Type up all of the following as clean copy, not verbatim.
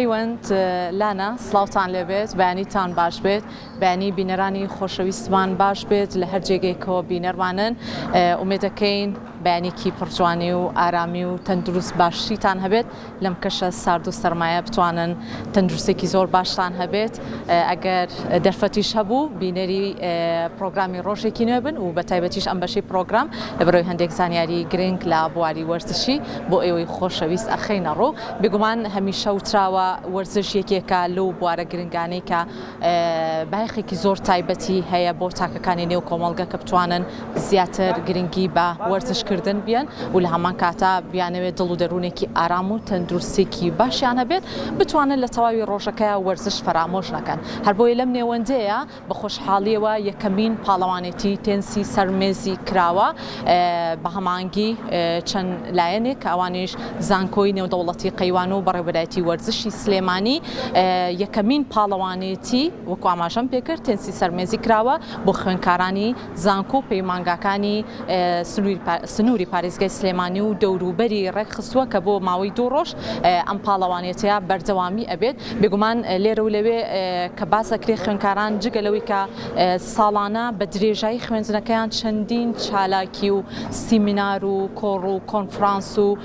پەیوەند لانا سڵاوتان لێبێت بەیانیتان باش بێت بەیانی بینەرانی خۆشەویستمان باش بێت لە هەر جێگەیەکەوە بینەرمانن ئومێدەکەین بەیانێکی پڕجوانی و ئارامی و تەندروست باشیتان هەبێت لەم کەشە سارد و سەرمایە بتوانن تەندروستێکی زۆر باشتان هەبێت ئەگەر دەرفەتیش هەبوو بینەری پرۆگرامی ڕۆژێکی نوێ بن و بە تایبەتیش ئەم بەشی پرۆگرام لەبەرەوەی هەندێک زانیاری گرنگ لە بواری وەرزشی بۆ ئێوەی خۆشەویست ئەخەینە ڕوو بێگومان هەمیشە وتراوە وەرزش یەکێکە لەو بوارە گرنگانەی کە بایەخێکی زۆر تایبەتی هەیە بۆ تاکەکانی نێو کۆمەڵگە کە بتوانن زیاتر گرنگی بە وەرزشکردن بیان و لە هەمان کاتە بیانەوێت دڵ و دەروونێکی ئارام و تەندروستێکی باشیان هەبێت بتوانن لە تەواوی ڕۆژەکە وەرزش فرامۆش نەکەن هەر بۆیە لەم نێوەندەیە بە خۆشحاڵیەوە یەکەمین پاڵەوانێتی تێنسی سەرمێزی کراوە بە هەمانگی چەند لایەنێک ئەوانیش زانکۆی نێودەوڵەتی قەیوان و بەڕێوەبەرایەتی وەرزشی سلێمانی یەکەمین پاڵەوانێتی وەکو ئاماژەم پێکرد تێنسی سەرمێزی کراوە بۆ خوێندکارانی زانکۆ و پەیمانگاکانی سنووری پارێزگای سلێمانی و دەوروبەری ڕێکخستووە کە بۆ ماوەی 2 ڕۆژ ئەم پاڵەوانێتەیە بەردەوامی ئەبێت بێگومان لێرە و لەوێ کە باسەکرێ خوێندکاران جگە لەوەی کە ساڵانە بە درێژایی خوێندنەکەیان چەندین چالاکی و سیمینار و کۆڕ و کۆنفرانس و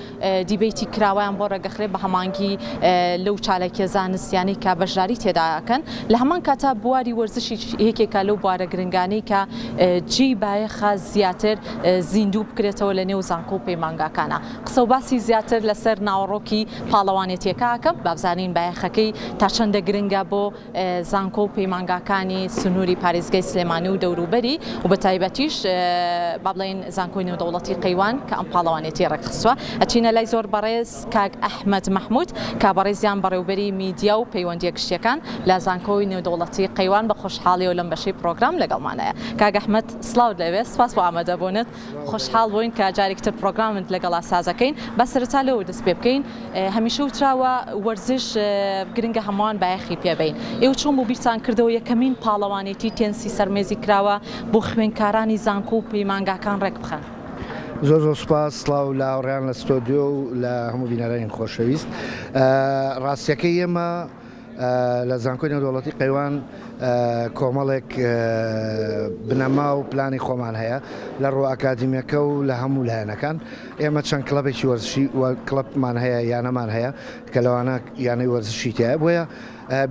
دیبیتی کراوەیان بۆ ڕێگەخرێ بە هەمانگی لەو چالاکیە زانستیانی کە بەشداری تێداکەن لە هەمان کاتە بواری وەرزشی یەکێکە لەو بوارە گرنگانەی کە جێی بایەخە زیاتر زیندوو بکرێتەوە لە نێو زانکۆ و پەیمانگاکانە قسە و باسی زیاتر لەسەر ناوەڕۆکی پاڵەوانێتیەکە ئەکەم با بزانین بایەخەکەی تا چەندە گرنگە بۆ زانکۆ و پەیمانگاکانی سنووری پارێزگای سلێمانی و دەوروبەری و بە تایبەتیش با بڵێن زانکۆی نێودەوڵەتی قەیوان کە ئەم پاڵەوانێتی ڕێکخستووە ئەچینە لای زۆر بەڕێز کاک ئەحمەد مەحموود کا بەڕێزیان بەڕێوەبەری میدیا و پەیوەندیە گشتیەکان لە زانکۆی نێودەوڵەتی قەیوان بە خۆشحاڵی و لەم بەشەی پرۆگرام لەگەڵمانەیە کاک ئەحمەد سڵاو لەوێ سپاس بۆ ئامادەبوونت خۆشحاڵ بووین کە جارێکتر پرۆگرامت لەگەڵا سازەکەین بە سەرەتا لەوە دەست پێ بکەین هەمیشە وتراوە وەرزش گرنگە هەمووان بایەخی پێبین ئێوە چۆن بۆ بیرتان کردەوە یەکەمین پاڵەوانێتی تێنسی سەرمێزی کراوە بۆ خوێندکارانی زانکۆ و پەیمانگاکان ڕێک بخەن زۆر سپاس سڵاو لە ئاوڕێیان لە ستۆدیۆ و لە هەموو بینەرانی خۆشەویست ڕاستیەکەی ئێمە لە زانکۆی نێودەوڵەتی قەیوان کۆمەڵێک بنەما و پلانی خۆمان هەیە لە ڕۆ ئەکادیمیەکە و لە هەموو لایەنەکان ئێمە چەند کڵەبێکی وەرزشی کڵەبمان هەیە یانەمان هەیە کە لەوانە یانەی وەرزشی تایە بۆیە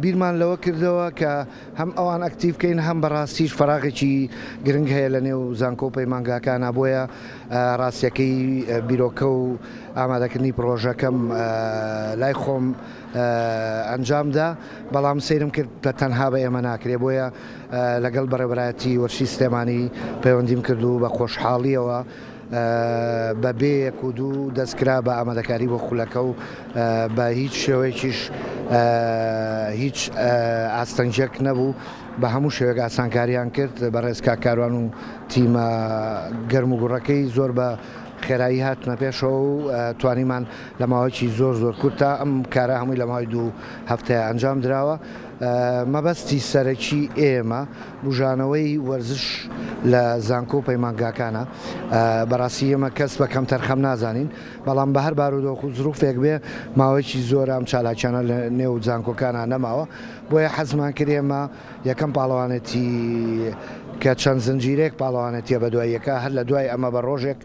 بیرمان لەوە کردەوە کە هەم ئەوان ئەکتیڤکەین هەم بەڕاستیش فەراغێکی گرنگ هەیە لە نێو زانکۆ و پەیمانگاکانە بۆیە ڕاستیەکەی بیرۆکە و ئامادەکردنی پرۆژەکەم لای خۆم ئەنجامدا بەڵام سەیرم کرد بە تەنها بە ئێمە ناکرێ بۆیە لەگەڵ بەڕێوەبەرایەتی وەرزشی سلێمانی پەیوەندیم کرد و بە خۆشحاڵیەوە بە بەیەک و دوو دەستکرا بە ئامادەکاری بۆ خولەکە و بە هیچ شێوەیەکیش هیچ ئاستەنجێک نەبوو بە هەموو شێوەیەک ئاسانکاریان کرد بەڕێز کاکاروان و تیمە گەرم و گوڕەکەی زۆر بە خێرایی هاتمە پێشەوە و توانیمان لە ماوەیەکی زۆر کورتە ئەم کارە هەمووی لە ماوەی 2 هەفتەیە ئەنجام دراوە مەبەستی سەرەکی ئێمە بژانەوەی وەرزش لە زانکۆ و پەیمانگاکانە بەڕاستی ئێمە کەس بە کەم تەرخەم نازانین بەڵام بە هەر بارودۆخ و زروفێک بێ ماوەیەکی زۆر ئەم چالاکیانە لە نێو زانکۆکانە نەماوە بۆیە حەزمان کرد ئێمە یەکەم پاڵەوانێتی کە چەند زنجیرێک پاڵەوانێتیە بە دواییەکە هەر لە دوای ئەمە بە ڕۆژێک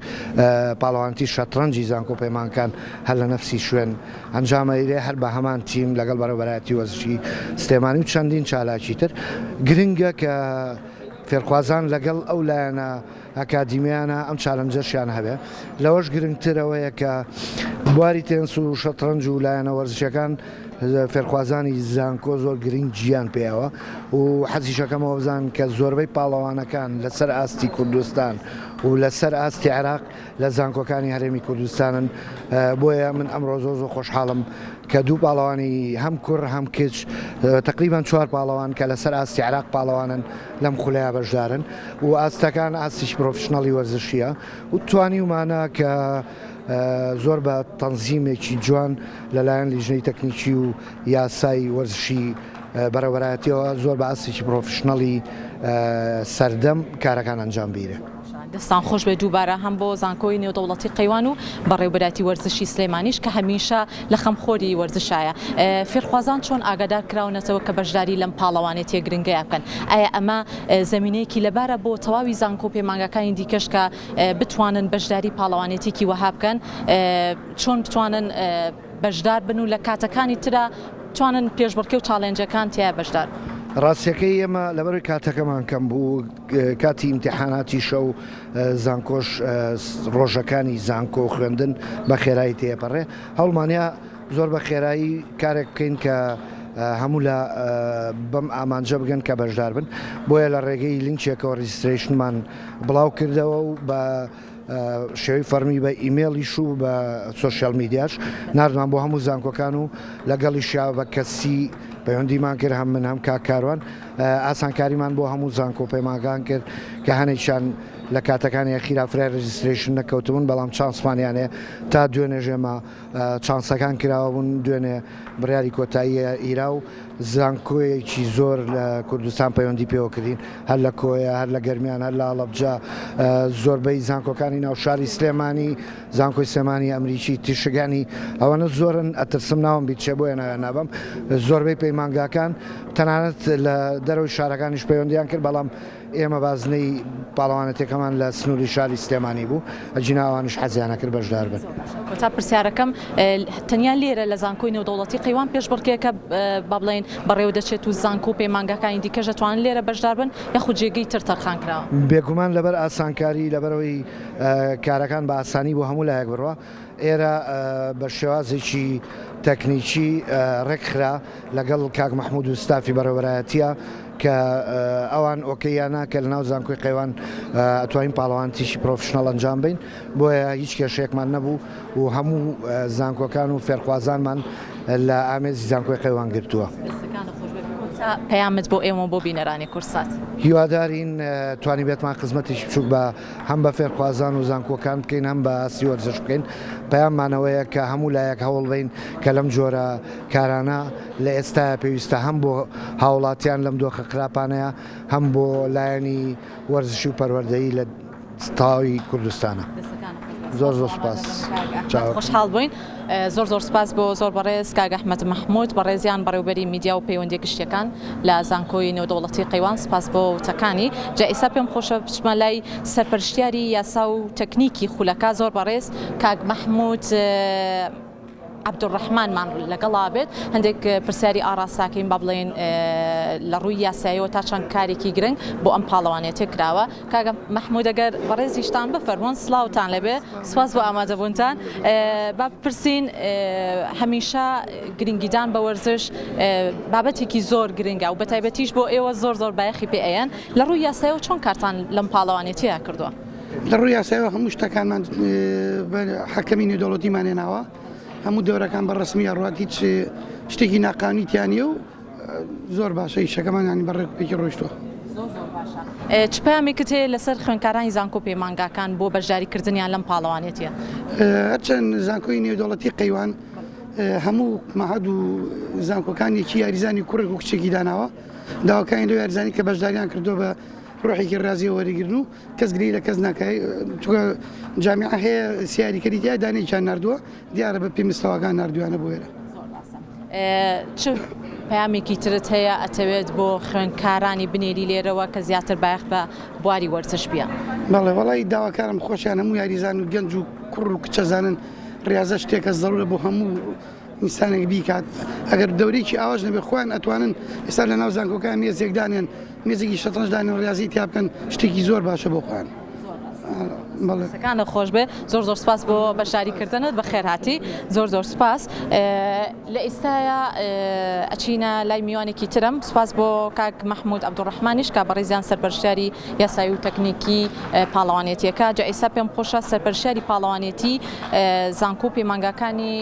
پاڵەوانێتی شەترەنجی زانکۆ و پەیمانگاکان هەر لە نەفسی شوێن ئەنجامەیرێ هەر بە هەمان تیم لەگەڵ بەڕێوەبەرایەتی وەرزشی سلێمانی و چەندین چالاکی تر گرنگە کە فێرخوازان لەگەڵ ئەو لایەنە ئەکادیمیانە ئەم چالەنجەشیان هەبێ لەوەش گرنگترەوەیە کە بواری تێنس و شەترەنج و لایەنە وەرزشەکان فێرخوازانی زانکۆ زۆر گرنگ گیان پێیەوە و حەزیشەکەمەوە بزان کە زۆربەی پاڵەوانەکان لەسەر ئاستی کوردستان و لەسەر ئاستی عێراق لە زانکۆکانی هەرێمی کوردستانن بۆیە من ئەمڕۆ زۆر خۆشحاڵم کە دوو پاڵەوانی هەم کوڕ هەم کچ تقریبان 4 پاڵەوان کە لەسەر ئاستی عێراق پاڵەوانن لەم خولەیە بەشدارن و ئاستەکان ئاستیش پرۆفشنەڵی وەرزشیە و توانیومانە کە زۆر بە تەنزیمێکی جوان لەلایەن لیژنەی تەکنیکی و یاسای وەرزشی بەڕێوەبەرایەتیەوە زۆر بە ئاستێکی پرۆفشنەڵی سەردەم کارەکان ئەنجام بیرە. دەستان خۆش بێ دووبارە هەم بۆ زانکۆی نێودەوڵەتی قەیوان و بەڕێوەبەری وەرزشی سلێمانیش کە هەمیشە لە خەمخۆری وەرزشایە فێرخوازان چۆن ئاگادار کراونەتەوە کە بەشداری لەم پاڵەوانێتیە گرنگەیە بکەن ئایا ئەمە زەمینەیەکی لەبارە بۆ تەواوی زانکۆ پەیمانگەکانی دیکەش کە بتوانن بەشداری پاڵەوانێتێکی وەها بکەن چۆن بتوانن بەشدار بن و لە کاتەکانی ترا توانن پێشبڕکێ و چاڵێنجەکان تیا بەشدار ڕاستیەکەی ئێمە لەبەر کاتەکەمان کەم بوو کاتی ئیمتیحاناتی شەو زانکۆش ڕۆژەکانی زانکۆ خوێندن بە خێرایی تێپەڕێ هەوڵمانیا زۆر بە خێرایی کارێک بکەین کە هەموو لە بەم ئامانجە بگەن کە بەشدار بن بۆیە لە ڕێگەی لینکێکەوە ڕیجستریشنمان بڵاو کردەوە و بە شێوەی فەرمی بە ئیمێڵیش و بە سۆشیال میدیاش نردمان بۆ هەموو زانکۆکان و لەگەڵی شیا بە کەسی پەیوەندیمان کرد هەم من هەم کاکاروان ئاسانکاریمان بۆ هەموو زانکۆ پەیمانگان کرد کە هەنێکیان لە کاتەکانی خیرافرای ڕیجستریشن نەکەوتبوون بەڵام چانسمانیانێ تا دوێنێ ژێمە چانسەکان کراوە بوون دوێنێ بڕیاری کۆتاییە ئیرا و زانکۆیەکی زۆر لە کوردستان پەیوەندی پێوەکردین هەر لە کۆیە هەر لە گەرمیان هەر لە ئاڵەبجا زۆربەی زانکۆکانی ناوشاری سلێمانی زانکۆی سلێمانی ئەمریکی تیشگانی ئەوەنە زۆرن ئەترسم ناوم بیت چێ بۆیە نابم زۆربەی پەیمانگاکان تەنانەت لە دەرەوەی شارەکانیش پەیوەندیان کرد بەڵام ئێمە بازنەی پاڵەوانەتەکەمان لە سنووری شاری سلێمانی بوو ئەجیناوانش حەزیانە کرد بەشدار بن تا پرسیارەکەم تەنیا لێرە لە زانکۆی نێودەوڵەتی قەیوان پێشبڕکێکە با بڵێن بەڕێوە دەچێت و زانکۆ و پەیمانگەکانی دیکەش دەتوانن لێرە بەشدار بن یاخود جێگەی تر تەرخان کراوە بێگومان لەبەر ئاسانکاری لەبەرەوەی کارەکان بە ئاسانی بۆ هەموو لایەک بڕوە ئێرە بە شێوازێکی تەکنیکی ڕێکخرا لەگەڵ کاک مەحموود و ستافی بەڕێوەبەرایەتیە کە ئەوان ئۆکەیانە کە لە ناو زانکۆی قەیوان ئەتوانین پاڵەوانتیشی پرۆفشنەڵ ئەنجام بین بۆیە هیچ کێشەیەکمان نەبوو و هەموو زانکۆکان و فێرخوازانمان لە ئامێزی زانکۆی قەیوان گرتووە پەیامت بۆ ئێمە بۆ بینەرانی کورسات هیوادارین توانی بێتمان خزمەتێکی بچووک بە هەم بە فێرخوازان و زانکۆکان بکەین هەم بە ئاسی وەرزش بکەین پەیاممانەوەیە کە هەموو لایەک هەوڵ بین کە لەم جۆرە کارانە لە ئێستاە پێویستە هەم بۆ هاوڵاتیان لەم دۆخە خراپانەیە هەم بۆ لایەنی وەرزشی و پەروەردەیی لە تاوی کوردستانە زۆر زۆر سپاس خۆشحاڵ بووین زۆر زۆر سپاس بۆ زۆر بەڕێز کاک ئەحمەد مەحموود بەڕێزیان بەڕێوەبەری میدیا و پەیوەندی گشتیەکان لە زانکۆی نێودەوڵەتی قەیوان سپاس بۆ وتەکانی جا ئێستا پێم خۆشە بچمە لای سەرپەرشتیاری یاسا و تەکنیکی خولەکە زۆر بەڕێز کاک مەحموود عەبدوڕەحمانمان لەگەڵا بێت هەندێک پرسیاری ئاڕاستاکەین با بڵێن لە ڕووی یاساییەوە تا چەند کارێکی گرنگ بۆ ئەم پاڵەوانێتێک کراوە کاک مەحموود ئەگەر بەڕێزیشتان بفەرمۆن سڵاوتان لەبێ سپاس بۆ ئامادەبوونتان با بپرسین هەمیشە گرنگیدان بە وەرزش بابەتێکی زۆر گرنگە و بەتایبەتیش بۆ ئێوە زۆر زۆر بایەخی پێ ئەیەن لە ڕووی یاساییەوە چۆن کارتان لەم پاڵەوانێتیە کردووە لە ڕووی یاساییەوە هەموو شتەکانمان حەکەمی نێودەوڵەتیمان هێناوە هەموو دەورەکان بە ڕسمی ڕات هیچ شتێکی ناقانونیتیانە و زۆر باشە شەکەمانیانی بەڕێکپێکی ڕۆیشتووە چ پامێکت هەیە لەسەر خوێندکارانی زانکۆ پەیمانگاکان بۆ بەشداریکردنیان لەم پاڵەوانێتیە هەرچەند زانکۆی نێودەوڵەتی قەیوان هەموو مەحەد و زانکۆکانێکی یاریزانی کوڕێک و کچێکی داناوە داواکانی لەو یاریزانی کە بەشداریان کردو بە ڕۆحێکی ڕازی وەرەگرن و کەس گری لە کەس ناکای جامیعە هەیە سیاریکەری تیا دانێکیان نردووە دیارە بە پێمستەواگان نردویانە بۆ وێرە چ پامێکی ترت هەیە ئەتەوێت بۆ خوێندکارانی بنێری لێرەوە کە زیاتر بایەخ بە بواری وەرزش بیان بەڵێ وەڵی داواکارم خۆشیان هەموو یاریزان و گەنج و کوڕ و کچەزانن ڕاضە شتێکە زەڕورە بۆ هەموو ئینسانێک بیکات ئەگەر دەورێکی ئاواش نەبێ خۆیان ئەتوانن ئێستا لە ناو زانکۆکان مێزێکدانێن مێزێکی شەترەنجدانێن ڕاضی تیا بکەن شتێکی زۆر باشە بۆ خۆیان سەکانە خۆش بێ زۆر زۆر سپاس بۆ بەشداریکردنت بە خێرهاتی زۆر زۆر سپاس لە ئێستاە ئەچینە لای میوانێکی ترم سپاس بۆ کاک مەحموود عەبدوڕەحمانیش کا بەڕێزیان سەرپەرشتیاری یاسایی و تەکنیکی پاڵەوانێتیەکە جا ئێستا پێم خۆشە سەرپەرشتیاری پاڵەوانێتی زانکۆ پەیمانگاکانی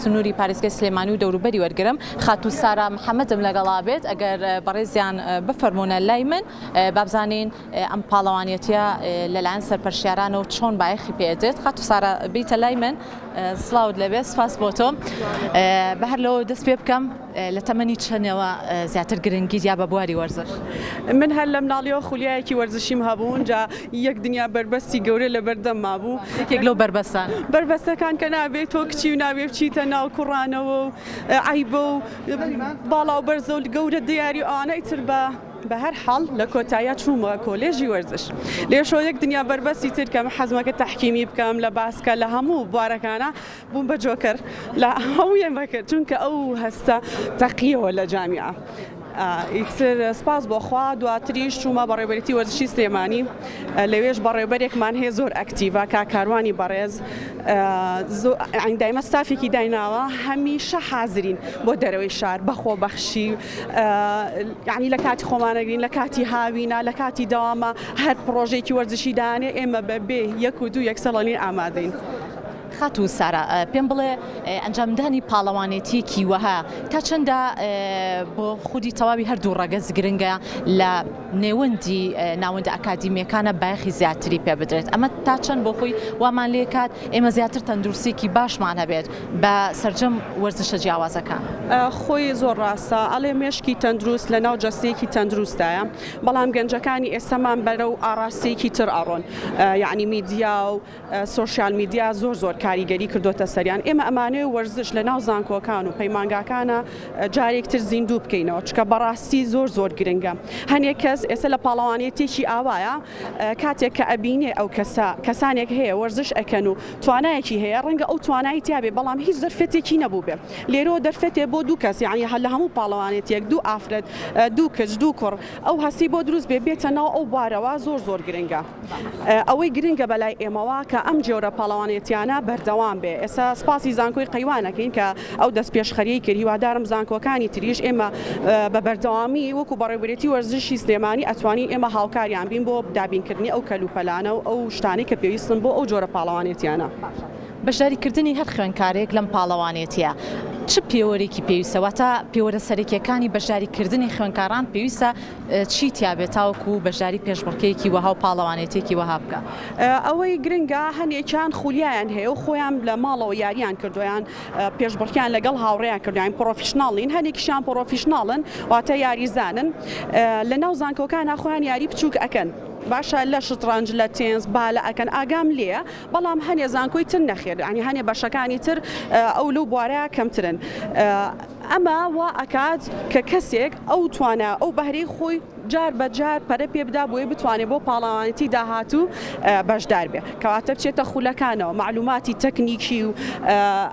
سنووری پارێزگای سلێمانی و دەوروبەری وەرگرم خاتوو سارا محەممەدم لەگەڵا بێت ئەگەر بەڕێزیان بفەرمونە لای من بابزانین ئەم پاڵەوانێتیە لەلایەن سەرپەرشتیاران زانۆ چۆن بایەخی پێدێت خات و سارە بیتە لای من سڵاوت لەبێ سپاس بۆ تۆ بە هەر لەوە دەست پێ بکەم لە تەمەنی چەندەوە زیاتر گرنگیت یا بە بواری وەرزش من هەر لە مناڵیەوە خولیایەکی وەرزشیم هەبوون جا یەک دنیا بربەستی گەورە لە بەردەم مابوو یەکێک لەو بربەستەکان کە نابێت تۆ کچی و نابێ بچیتە ناو کوڕانەوە و عیبە و باڵا و بەرزە و گەورە دیاری ئەوانە ئیتر بە هەر حاڵ لە کۆتایە چوومە کۆلێژی وەرزش لێشۆ یەک دنیا بربەستی تر کەم حەزمەکە تەحکیمی بکەم لە باسکە لە هەموو بوارەکانە بووم بە جۆکەر لە هەموویان بەکرد چونکە ئەو هەستە تەقیەوە لە جامیعە ئیتر سپاس بۆخوا دواتریش چوومە بەڕێوەبەرێتی وەرزشی سلێمانی لەوێش بەڕێوەبەرێکمان هەیە زۆر ئەکتیڤە کاروانی بەڕێز دایمە ستافێکی دایناوە هەمیشە حازرین بۆ دەرەوەی شار بەخۆبەخشی یعنی لە کاتی خۆمانەگرین لە کاتی هاوینە لە کاتی دەوامە هەر پرۆژێکی وەرزشی دانێ ئێمە بەبێ یەک و دوو یەکسەڵەنین ئامادەین. خات و سارە پێم بڵێ ئەنجامدانی پاڵەوانێتیەکی وەها تا چەندە بۆ خودی تەواوی هەردوو ڕەگەز گرنگە لە نێوەندی ناوەندە ئەکادیمیەکانە بایەخی زیاتری پێ بدرێت ئەمە تا چەند بۆ خۆی وامان لێ کات ئێمە زیاتر تەندروستێکی باشمان هەبێت بە سەرجەم وەرزشە جیاوازەکان خۆی زۆر ڕاستە ئەڵێ مێشکی تەندروست لە ناو جەستەیەکی تەندروستایە بەڵام گەنجەکانی ئێستامان بەرەو ئاراستەیەکی تر ئەڕۆن یعنی میدیا و سۆشیال میدیا زۆر کاریگەری کردوتە سەریان ئێمە ئەمانەیە وەرزش لە ناو زانکۆکان و پەیمانگاکانە جارێکتر زیندوو بکەینەوە چکە بەڕاستی زۆر گرنگە هەنێک کەس ئێستا لە پاڵەوانێتێکی ئاوایە کاتێک کە ئەبینێ ئەو کەسانێک هەیە وەرزش ئەکەن و توانایەکی هەیە ڕەنگە ئەو توانایی تیابێ بەڵام هیچ دەرفەتێکی نەبوو بێ لێرەوە دەرفەتێ بۆ دوو کەس یعنی هەر لە هەموو پاڵەوانێتێک دوو ئافرەت دوو کچ دوو کوڕ ئەو هەستی بۆ دروست بێتە ناو ئەو بوارەوە زۆر گرنگە ئەوەی گرنگە بەلای ئێمەوە کە ئەم جۆرە پاڵەوانێتیانە بەردەوام بێ ئێستا سپاسی زانکۆی قەیوانەکەین کە ئەو دەست پێشخەریەی کرد هیوادارم زانکۆکانی تریش ئێمە بە بەردەوامی وەکو بەڕێوەبەرێتی وەرزشی سلێمانی ئەتوانین ئێمە هاوکاریان بین بۆ دابینکردنی ئەو کەلوپەلانە و ئەو شتانی کە پێویستن بۆ ئەو جۆرە پاڵەوانێتیانە بەشداریکردنی هەر خوێندکارێک لەم پاڵەوانێتیە چ پێوەرێکی پێویستەوە تا پێوەرە سەرەکیەکانی بەشداریکردنی خوێندکاران پێویستە چی تیابێت تاوەکو بەشداری پێشبڕکێکی وەها و پاڵەوانێتێکی وەها بکە ئەوەی گرنگە هەنێکیان خولیایان هەیە و خۆیان لە ماڵەوە یاریان کردویان پێشبڕکیان لەگەڵ هاوڕێیان کردویان پرۆفیشناڵین هەنێکیشان پرۆفیشناڵن واتە یاریزانن لە ناو زانکۆکانە خۆیان یاری بچووک ئەکەن باشە لە شترنج لە تێنس بالە ئەکەن ئاگام لێە بەڵام هەنێ زانکۆی تر نەخێر ینی هەنێ بەشەکانی تر ئەو لەو بوارەیە کەمترن ئەمە وا ئەکات کە کەسێک ئەو توانە ئەو بەهرەی خۆی جار بە جار پەرە پێ بدا بۆی بتوانێت بۆ پاڵەوانێتی داهاتوو بەشدار بێ کەواتە بچێتە خولەکانەوە معلوماتی تەکنیکی و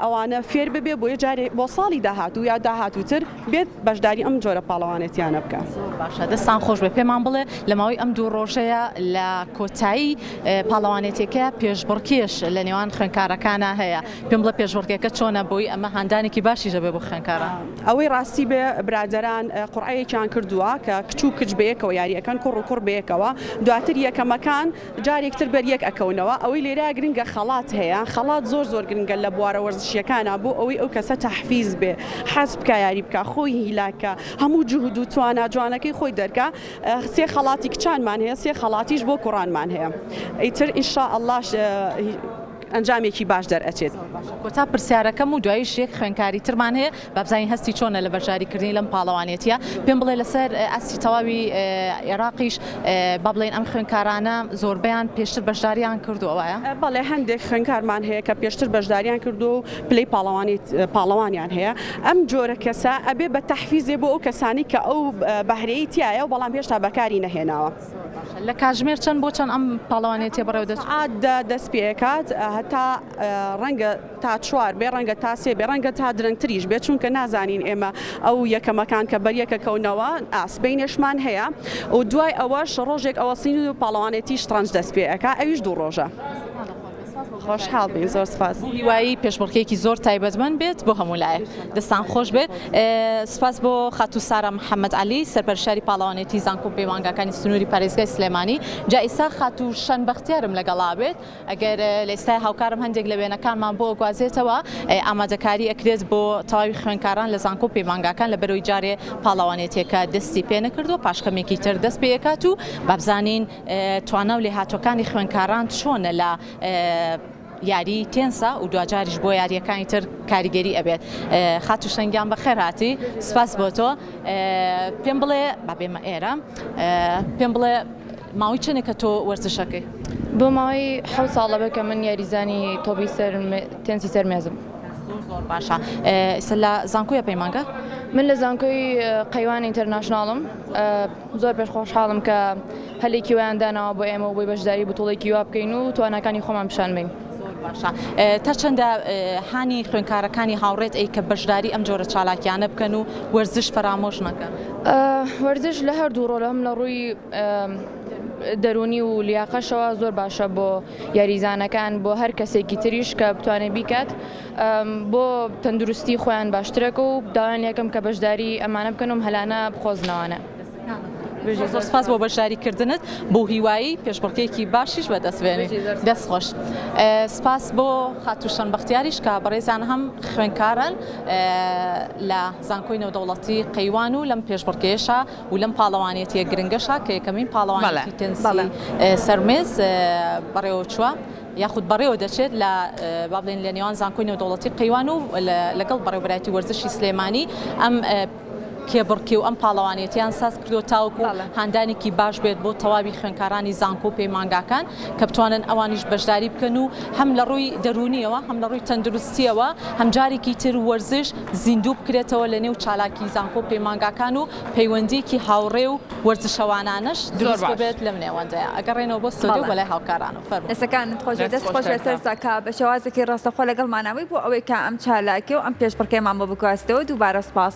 ئەوانە فێر ببێ بۆ یە جارێ بۆ ساڵی داهاتوو یا داهاتووتر بێت بەشداری ئەم جۆرە پاڵەوانێتیانە بکە باشە دەستان خۆش بێ پێمان بڵێ لە ماوەی ئەم دوو ڕۆژەیە لە کۆتایی پاڵەوانێتێکە پێشبڕکێش لە نێوان خوێندکارەکانە هەیە پێم بڵێ پێشبڕکێکە چۆنە بۆی ئەمە هەندانێکی باشی دەبێ بۆ خوێندکاران ئەوەی ڕاستی بێ برادەران قورعەیەکیان کردووە کە کچ و کچ بەیەکەوە یاریەکەن کوڕ و کوڕ بەیەکەوە دواتر یەکەمەکان جارێکتر بەریەک ئەکەونەوە ئەوەی لێرە گرنگە خەڵات هەیە خەڵات زۆر گرنگە لە بوارە وەرزشیەکانە بۆ ئەوەی ئەو کەسە تەحفیز بێ حەز بکە یاری بکە خۆی هیلاکە هەموو جوهد و توانە جوانەکەی خۆی دەرکە سێ خەڵاتی کچانمان هەیە سێ خەڵاتیش بۆ کوڕانمان هەیە ئیتر ئینشاءالله ئەنجامێکی باش دەرئەچێت کۆتا پرسیارەکەم و دواییش یەک خوێندکاری ترمان هەیە با بزانین هەستی چۆنە لە بەشداریکردنی لەم پاڵەوانێتیە پێم بڵێ لەسەر ئەستی تەواوی عێراقیش با بڵێن ئەم خوێندکارانە زۆربەیان پێشتر بەشداریان کردووەوەیە بەڵێ هەندێک خوێندکارمان هەیە کە پێشتر بەشداریان کردو و پلەی پاڵەوانیان هەیە ئەم جۆرە کەسە ئەبێ بە تەحفیزێ بۆ ئەو کەسانی کە ئەو بەهرەیە تایە و بەڵام هێشتا بەکاری نەهێناوە لە کاتژمێر چەند بۆ چەند ئەم پاڵەوانێتی بەڕێوە دەست پێکات هەتا ڕەنگە تا چوار بێ ڕەنگە تا سێ بێ ڕەنگە تا درەنگتریش بێت چونکە نازانین ئێمە ئەو یەکەمەکان کە بەریەکەکەونەوە ئاسبینێشمان هەیە و دوای ئەوەش ڕۆژێک ئەوەسین و پاڵەوانێتی شترنج دەست پێەکە ئەویش دوو ڕۆژە خۆشحاڵ بین زۆر سپاس. هیوایی پێشبڕکێکی زۆر تایبەتمەند بێت بۆ هەموو لایەک دەستان خۆش بێت. سپاس بۆ خاتو سارا محەممەد علی سەرپەرشتاری پاڵەوانێتی زانکۆ پەیمانگاکانی سنووری پارێزگای سلێمانی. جا ئێستا خاتو شەن بەختیارم لەگەڵا بێت ئەگەر لە ئێستای هاوکارم هەندێک لە وێنەکانمان بۆ گوازێتەوە ئامادەکاری ئەکرێت بۆ تەواوی خوێندکاران لە زانکۆ پەیمانگاکان لە بەرەوەی جارێ پاڵەوانێتیەکە دەستی پێ نەکردو پاشکەمێکی تر دەست پێکات و بابزانین توانە و لێهاتوەکانی خوێندکاران چۆنە لە یاری تێنسا و دوجاریش بۆ یاریەکانی تر کاریگەری ئەبێت. خاتو شەنگیان بەخێر هاتی سپاس بۆ تۆ. پێم بڵێ بابێمە ئێرە پێم بڵێ ماوەی چنێکە تۆ وەرزشەکەی؟ بۆ ماوەی 7 ساڵە بە کە من یاریزانی تۆپی تێنسی سەرمێزم. زۆر باشە. ئێستا لە زانکۆیە پەیمانگە؟ من لە زانکۆی قەیوان ئینتەرناشناڵم. زۆر پێشخۆشحاڵم کە هەلێکی ویان داناوە بۆ ئێمە و بۆی بەشداری بتوڵێکی وا بکەین و توانەکانی خۆمان پیشان بین. تا چەندە هانی خوێنکارەکانی هاوڕێت ئەی کە بەشداری ئەم جۆرە چالاکیانە بکەن و وەرزش فەرامۆش نەکەن؟ وەرزش لە هەردوو ڕۆڵە هەم لە ڕووی دەرونی و لیاقەشەوە زۆر باشە بۆ یاریزانەکان بۆ هەر کەسێکی تریش کە بتوانێت بیکات بۆ تەندروستی خۆیان باشترەکە و داوایان یەکەم کە بەشداری ئەمانە بکەن و هەلانە بخۆزنەوەنە. زۆر سپاس بۆ بەشداریکردنت بۆ هیوایی پێشبڕکێکی باشیش بەدەستێنی دەست خۆش. سپاس بۆ خاتو شەن بەختیاریش کە بەڕێزان هەم خوێنکارن لە زانکۆی نێودەوڵەتی قەیوان و لەم پێشبڕکێشە و لەم پاڵەوانێتیە گرنگەشە کە یەکەمین پاڵەوانێتی تێنسی سەرمێز بەڕێوە چووە یاخود بەڕێوە دەچێت لە با بڵێن لە نێوان زانکۆی نێودەوڵەتی قەیوان و لەگەڵ بەڕێوەبەرایەتی وەرزشی سلێمانی ئەم کێبڕکی و ئەم پاڵەوانێتیان ساز کردو تاوکو هاندانێکی باش بێت بۆ تەواوی خوێنکارانی زانکۆ پەیمانگاکان کە بتوانن ئەوانیش بەشداری بکەن و هەم لە ڕووی دەرونیەوە هەم لە ڕووی تەندروستیەوە هەم جارێکی تر وەرزش زیندوو بکرێتەوە لە نێو چالاکی زانکۆ پەیمانگاکان و پەیوەندیکی هاوڕێ و وەرزشەوانانش دروست بێت لەم نێوەندەیە. ئەگەڕێنەوە بۆ ستۆدیۆ بەلای هاوکارانە فەرموو. دەستەکانت خۆش دەست خۆش لەسەر ساکا بە شێوازێکی ڕاستەخۆ لەگەڵمانەوەی بۆ ئەوەی کە ئەم چالاکی و ئەم پێشبڕکێمان بۆ بگواستەوە دووبارە سپاس.